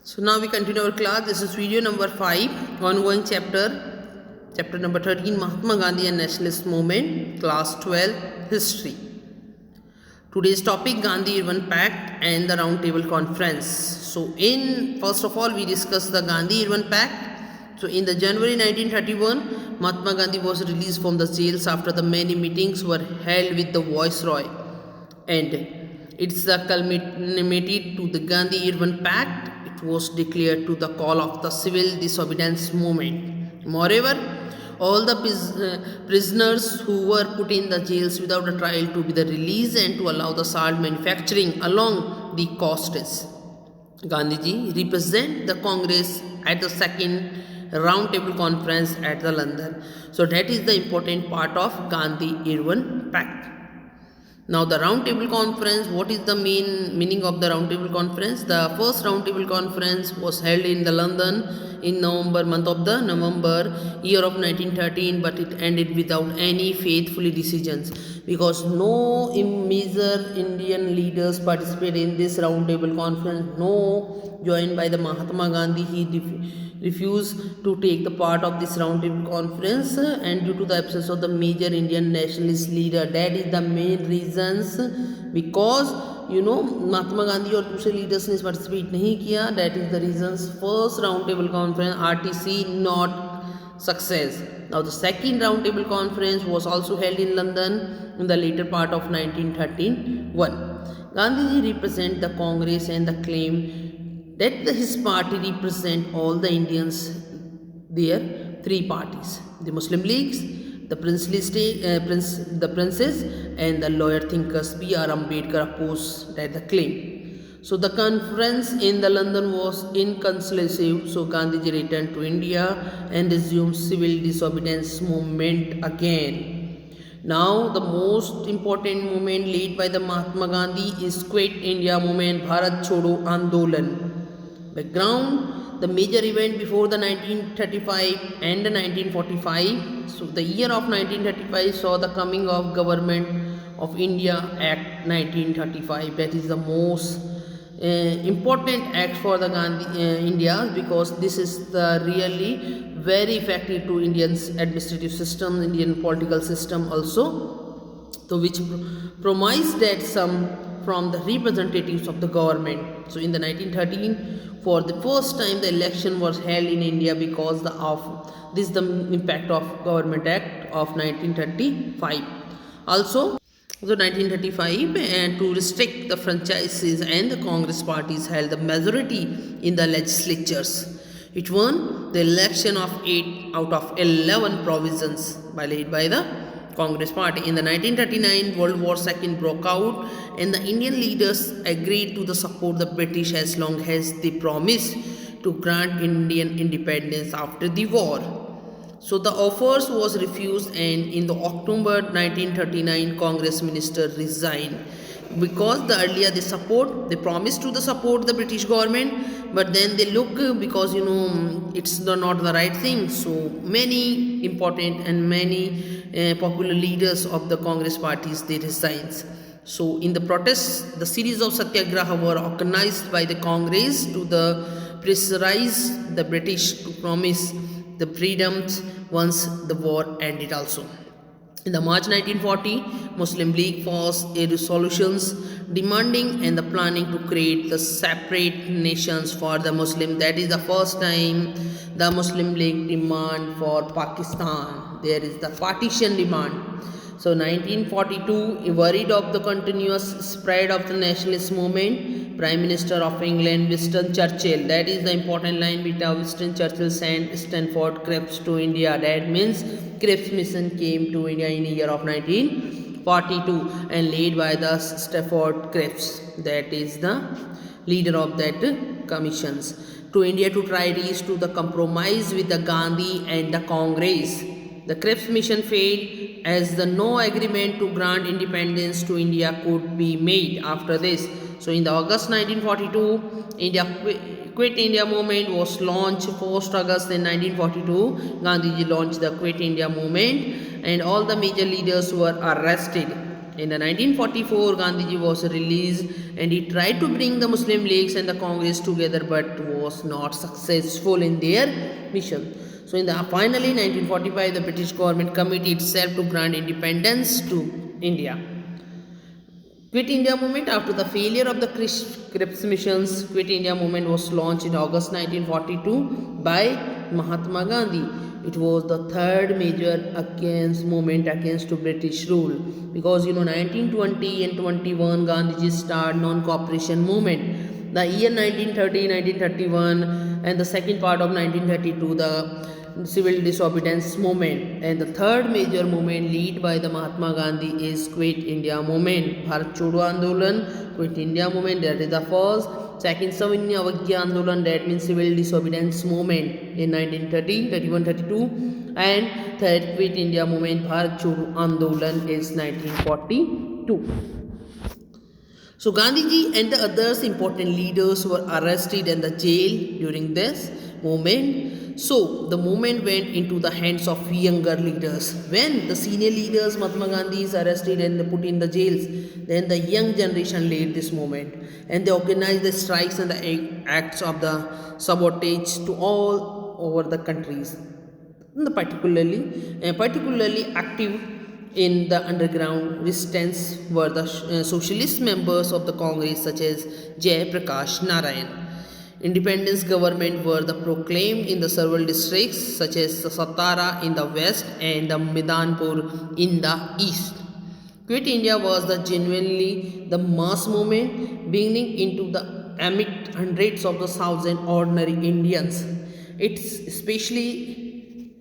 So now we continue our class. This is video number 5, ongoing chapter number 13, Mahatma Gandhi and Nationalist Movement, class 12, history. Today's topic, Gandhi Irwin Pact and the Roundtable Conference. So first of all, we discuss the Gandhi Irwin Pact. So in the January 1931, Mahatma Gandhi was released from the jails after the many meetings were held with the Viceroy, and it's the culminated to the Gandhi Irwin Pact. It was declared to the call of the civil disobedience movement. Moreover, all the prisoners who were put in the jails without a trial to be the released and to allow the salt manufacturing along the coasts. Gandhiji represent the Congress at the second Roundtable Conference at the London. So that is the important part of Gandhi Irwin Pact. Now the Roundtable Conference, what is the main meaning of the Roundtable Conference? The first Roundtable Conference was held in the London in month of the November year of 1913, but it ended without any faithfully decisions because no major Indian leaders participated in this Roundtable Conference. No joined by the Mahatma Gandhi. He refused to take the part of this roundtable conference, and due to the absence of the major Indian nationalist leader. That is the main reasons, because Mahatma Gandhi और दूसरे leaders ने participate नहीं किया. That is the reasons first roundtable conference RTC not success. Now the second roundtable conference was also held in London in the later part of 1931. Gandhiji represent the Congress and the claim that his party represent all the Indians. There three parties: the Muslim Leagues, the princely state, the princes, and the lawyer thinkers. B.R. Ambedkar opposed that the claim. So the conference in the London was inconclusive. So Gandhiji returned to India and resumed civil disobedience movement again. Now the most important movement led by the Mahatma Gandhi is Quit India movement, Bharat Chodo Andolan. Background: the major event before the 1935 and the 1945. So the year of 1935 saw the coming of Government of India Act 1935. That is the most important act for the India, because this is the really very effective to Indian's administrative system, Indian political system also. So which promised that some from the representatives of the government. So in the 1913, for the first time the election was held in India because of this the impact of Government Act of 1935. Also, 1935, and to restrict the franchises, and the Congress parties held the majority in the legislatures. It won the election of 8 out of 11 provinces led by the Congress party. In the 1939, World War II broke out, and the Indian leaders agreed to support the British as long as they promised to grant Indian independence after the war. So the offers was refused, and in the October 1939, Congress minister resigned because the earlier they promised to support the British government, but then they look, because it's not the right thing. So many important and many popular leaders of the Congress parties, they resigned. So in the protests, the series of satyagraha were organized by the Congress to pressurize the British to promise the freedoms once the war ended also. In the March 1940, Muslim League passed a resolutions demanding and the planning to create the separate nations for the Muslim. That is the first time the Muslim League demand for Pakistan. There is the partition demand. So 1942, worried of the continuous spread of the nationalist movement, Prime Minister of England Winston Churchill, that is the important line between Winston Churchill sent Stanford Cripps to India. That means Cripps mission came to India in the year of 1942 and led by the Stanford Cripps, that is the leader of that commissions, to India to try reach to the compromise with the Gandhi and the Congress. The Cripps mission failed, as the no agreement to grant independence to India could be made after this. So in the August 1942, Quit India movement was launched. 1st August in 1942, Gandhiji launched the Quit India movement, and all the major leaders were arrested. In the 1944, Gandhiji was released and he tried to bring the Muslim Leagues and the Congress together but was not successful in their mission. So in the finally 1945, the British government committed itself to grant independence to India. Quit India movement. After the failure of the Cripps missions, Quit India movement was launched in August 1942 by Mahatma Gandhi. It was the third major movement against British rule, because 1920 and 21 Gandhiji started non-cooperation movement. The year 1930, 1931 and the second part of 1932 the civil disobedience movement, and the third major movement led by the Mahatma Gandhi is Quit India movement. Bharat Chodo Andolan, Quit India movement, that is the first. Second, Savanya Avagya Andolan, that means civil disobedience movement in 1930, 31, 32, and third Quit India movement, Bharat Chodo Andolan, is 1942. So Gandhiji and the others important leaders were arrested and the jail during this movement. So the movement went into the hands of younger leaders. When the senior leaders, Mahatma Gandhi, is arrested and put in the jails, then the young generation led this movement and they organized the strikes and the acts of the sabotage to all over the countries. Particularly active in the underground resistance were the socialist members of the Congress such as Jai Prakash Narayan. Independence government were the proclaimed in the several districts such as Satara in the west and the Midanpur in the east. Quit India was the genuinely the mass movement beginning into the amid hundreds of the thousand ordinary Indians. It's especially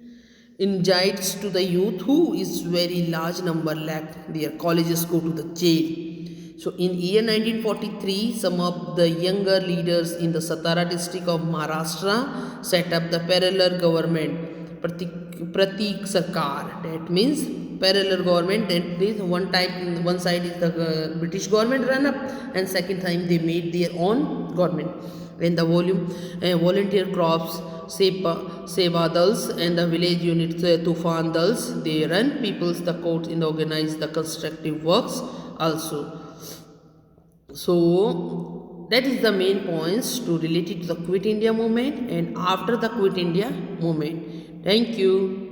invites to the youth who is very large number left their colleges go to the jail. So in year 1943, some of the younger leaders in the Satara district of Maharashtra set up the parallel government, Pratik Sarkar. That means parallel government. That is one side is the British government run up, and second time they made their own government. In the volunteer crops, Sevadals and the village unit Tufan Dals, they run people's the courts and organize the constructive works also. So that is the main points to relate it to the Quit India movement and after the Quit India movement. Thank you.